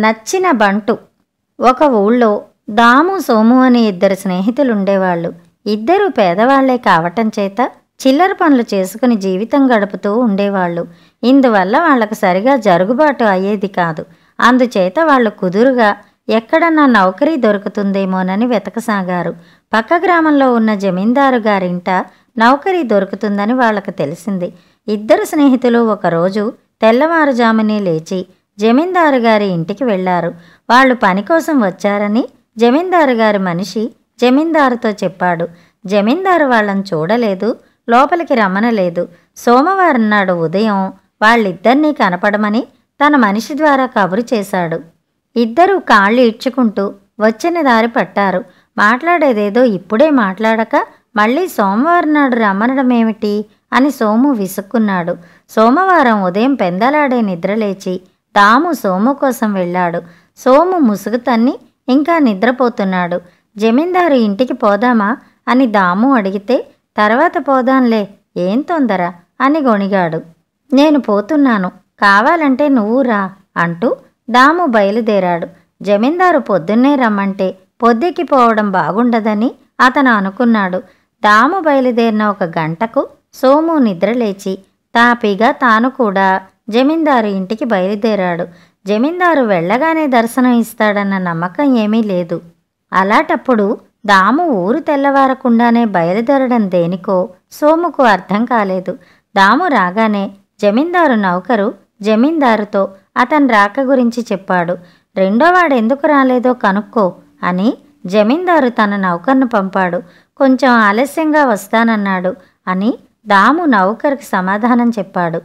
నచ్చిన బంటు. ఒక ఊళ్ళో దాము, సోము అనే ఇద్దరు స్నేహితులుండేవాళ్ళు. ఇద్దరూ పేదవాళ్లే కావటం చేత చిల్లర పనులు చేసుకుని జీవితం గడుపుతూ ఉండేవాళ్ళు. ఇందువల్ల వాళ్లకు సరిగా జరుగుబాటు అయ్యేది కాదు. అందుచేత వాళ్ళు కుదురుగా ఎక్కడన్నా నౌకరీ దొరుకుతుందేమోనని వెతకసాగారు. పక్క గ్రామంలో ఉన్న జమీందారు గారింట నౌకరీ దొరుకుతుందని వాళ్లకు తెలిసింది. ఇద్దరు స్నేహితులు ఒకరోజు తెల్లవారుజామునే లేచి జమీందారు గారి ఇంటికి వెళ్లారు. వాళ్ళు పని కోసం వచ్చారని జమీందారు గారి మనిషి జమీందారుతో చెప్పాడు. జమీందారు వాళ్ళని చూడలేదు, లోపలికి రమ్మనలేదు. సోమవారం నాడు ఉదయం వాళ్ళిద్దరినీ కనపడమని తన మనిషి ద్వారా కబురు చేశాడు. ఇద్దరూ కాళ్ళు ఇడ్చుకుంటూ వచ్చిన దారి పట్టారు. మాట్లాడేదేదో ఇప్పుడే మాట్లాడక మళ్ళీ సోమవారం నాడు రమ్మనడమేమిటి అని సోము విసుక్కున్నాడు. సోమవారం ఉదయం పెందలాడే నిద్రలేచి దాము సోము కోసం వెళ్ళాడు. సోము ముసుగు తన్ని ఇంకా నిద్రపోతున్నాడు. జమీందారు ఇంటికి పోదామా అని దాము అడిగితే, తర్వాత పోదాంలే, ఏం తొందర అని గొణిగాడు. నేను పోతున్నాను, కావాలంటే నువ్వు రా అంటూ దాము బయలుదేరాడు. జమీందారు పొద్దున్నే రమ్మంటే పొద్దెక్కిపోవడం బాగుండదని అతను అనుకున్నాడు. దాము బయలుదేరిన ఒక గంటకు సోము నిద్రలేచి తాపీగా తాను కూడా జమీందారు ఇంటికి బయలుదేరాడు. జమీందారు వెళ్ళగానే దర్శనం ఇస్తాడన్న నమ్మకం ఏమీ లేదు. అలాటప్పుడు దాము ఊరు తెల్లవారకుండానే బయలుదేరడం దేనికో సోముకు అర్థం కాలేదు. దాము రాగానే జమీందారు నౌకరు జమీందారుతో అతని రాక గురించి చెప్పాడు. రెండోవాడెందుకు రాలేదో కనుక్కో అని జమీందారు తన నౌకర్ను పంపాడు. కొంచెం ఆలస్యంగా వస్తానన్నాడు అని దాము నౌకర్కి సమాధానం చెప్పాడు.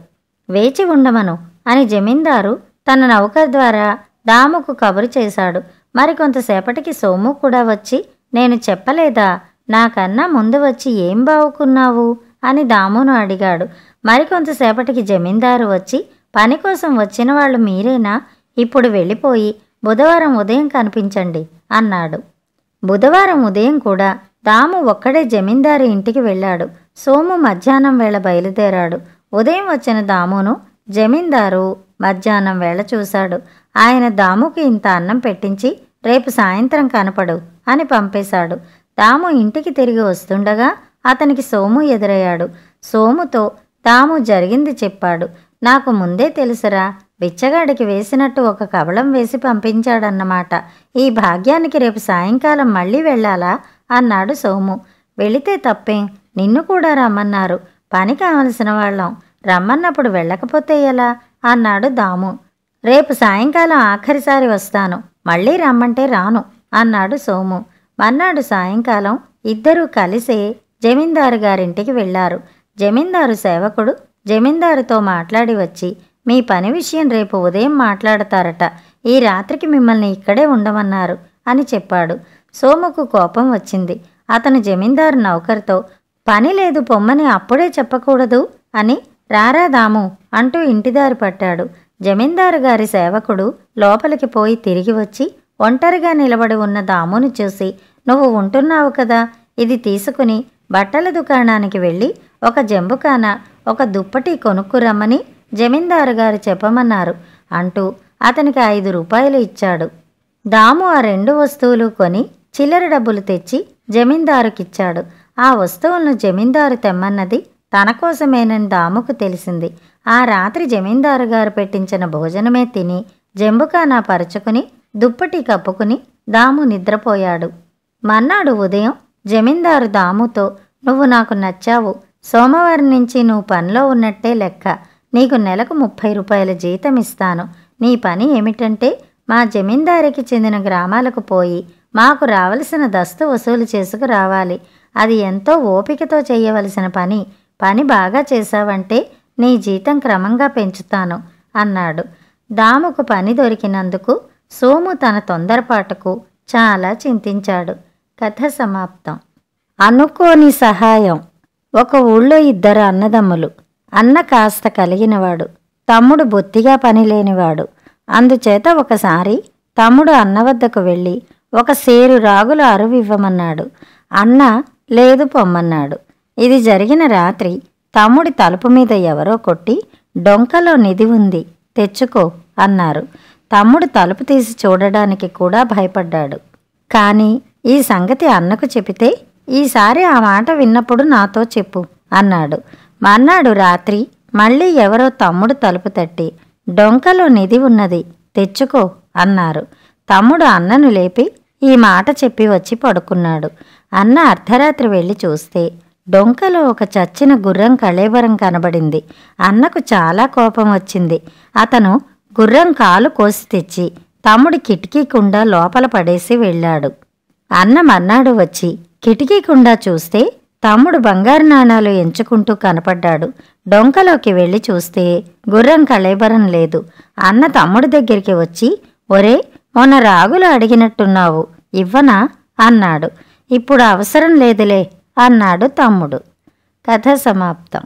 వేచి ఉండమను అని జమీందారు తన నౌకర్ ద్వారా దాముకు కబురు చేశాడు. మరికొంతసేపటికి సోము కూడా వచ్చి, నేను చెప్పలేదా, నాకన్నా ముందు వచ్చి ఏం బావుకున్నావు అని దామును అడిగాడు. మరికొంతసేపటికి జమీందారు వచ్చి, పని కోసం వచ్చిన వాళ్ళు మీరేనా? ఇప్పుడు వెళ్ళిపోయి బుధవారం ఉదయం కనిపించండి అన్నాడు. బుధవారం ఉదయం కూడా దాము ఒక్కడే జమీందారు ఇంటికి వెళ్ళాడు. సోము మధ్యాహ్నం వేళ బయలుదేరాడు. ఉదయం వచ్చిన దామును జమీందారు మధ్యాహ్నం వేళ చూశాడు. ఆయన దాముకి ఇంత అన్నం పెట్టించి రేపు సాయంత్రం కనపడు అని పంపేశాడు. దాము ఇంటికి తిరిగి వస్తుండగా అతనికి సోము ఎదురయ్యాడు. సోముతో దాము జరిగింది చెప్పాడు. నాకు ముందే తెలుసురా, బిచ్చగాడికి వేసినట్టు ఒక కబళం వేసి పంపించాడన్నమాట. ఈ భాగ్యానికి రేపు సాయంకాలం మళ్ళీ వెళ్ళాలా అన్నాడు సోము. వెళితే తప్పేం, నిన్ను కూడా రమ్మన్నారు, పని కావలసిన వాళ్ళం, రమ్మన్నప్పుడు వెళ్ళకపోతే ఎలా అన్నాడు దాము. రేపు సాయంకాలం ఆఖరిసారి వస్తాను, మళ్ళీ రమ్మంటే రాను అన్నాడు సోము. మర్నాడు సాయంకాలం ఇద్దరూ కలిసే జమీందారు గారింటికి వెళ్ళారు. జమీందారు సేవకుడు జమీందారుతో మాట్లాడి వచ్చి, మీ పని విషయం రేపు ఉదయం మాట్లాడతారట, ఈ రాత్రికి మిమ్మల్ని ఇక్కడే ఉండమన్నారు అని చెప్పాడు. సోముకు కోపం వచ్చింది. అతను జమీందారు నౌకర్తో, పని లేదు పొమ్మని అప్పుడే చెప్పకూడదు అని రారా దాము అంటూ ఇంటిదారి పట్టాడు. జమీందారు గారి సేవకుడు లోపలికి పోయి తిరిగి వచ్చి ఒంటరిగా నిలబడి ఉన్న దామును చూసి, నువ్వు ఉంటున్నావు కదా, ఇది తీసుకుని బట్టల దుకాణానికి వెళ్ళి ఒక జంబుకాన ఒక దుప్పటి కొనుక్కురమ్మని జమీందారు గారు చెప్పమన్నారు అంటూ అతనికి 5 రూపాయలు ఇచ్చాడు. దాము ఆ 2 వస్తువులు కొని చిల్లర డబ్బులు తెచ్చి జమీందారుకిచ్చాడు. ఆ వస్తువులను జమీందారు తెమ్మన్నది తన కోసమేనని దాముకు తెలిసింది. ఆ రాత్రి జమీందారు గారు పెట్టించిన భోజనమే తిని జంబుకానా పరుచుకుని దుప్పటి కప్పుకుని దాము నిద్రపోయాడు. మర్నాడు ఉదయం జమీందారు దాముతో, నువ్వు నాకు నచ్చావు, సోమవారం నుంచి నువ్వు పనిలో ఉన్నట్టే లెక్క, నీకు నెలకు 30 రూపాయల జీతం ఇస్తాను. నీ పని ఏమిటంటే మా జమీందారికి చెందిన గ్రామాలకు పోయి మాకు రావలసిన దస్తు వసూలు చేసుకు రావాలి. అది ఎంతో ఓపికతో చేయవలసిన పని. పని బాగా చేశావంటే నీ జీతం క్రమంగా పెంచుతాను అన్నాడు. దాముకు పని దొరికినందుకు సోము తన తొందరపాటుకు చాలా చింతించాడు. కథ సమాప్తం. అనుకోని సహాయం. ఒక ఊళ్ళో 2 అన్నదమ్ములు. అన్న కాస్త కలిగినవాడు, తమ్ముడు బొత్తిగా పని లేనివాడు. అందుచేత ఒకసారి తమ్ముడు అన్న వద్దకు వెళ్ళి ఒక సేరు రాగులు అరువివ్వమన్నాడు. అన్న లేదు పొమ్మన్నాడు. ఇది జరిగిన రాత్రి తమ్ముడి తలుపు మీద ఎవరో కొట్టి డొంకలో నిధి ఉంది, తెచ్చుకో అన్నారు. తమ్ముడు తలుపు తీసి చూడడానికి కూడా భయపడ్డాడు. కానీ ఈ సంగతి అన్నకు చెబితే, ఈసారి ఆ మాట విన్నప్పుడు నాతో చెప్పు అన్నాడు. మర్నాడు రాత్రి మళ్ళీ ఎవరో తమ్ముడు తలుపు తట్టి, డొంకలో నిధి ఉన్నది, తెచ్చుకో అన్నారు. తమ్ముడు అన్నను లేపి ఈ మాట చెప్పి వచ్చి పడుకున్నాడు. అన్న అర్ధరాత్రి వెళ్ళి చూస్తే డొంకలో ఒక చచ్చిన గుర్రం కళేబరం కనబడింది. అన్నకు చాలా కోపం వచ్చింది. అతను గుర్రం కాలు కోసి తెచ్చి తమ్ముడి కిటికీ కుండా లోపల పడేసి వెళ్ళాడు. అన్న మర్నాడు వచ్చి కిటికీ కుండా చూస్తే తమ్ముడు బంగారు నాణాలు ఎంచుకుంటూ కనపడ్డాడు. డొంకలోకి వెళ్ళి చూస్తే గుర్రం కళేబరం లేదు. అన్న తమ్ముడి దగ్గరికి వచ్చి, ఒరే, మొన్న రాగులు అడిగినట్టున్నావు, ఇవ్వనా అన్నాడు. ఇప్పుడు అవసరం లేదులే అన్నాడు తమ్ముడు. కథ సమాప్తం.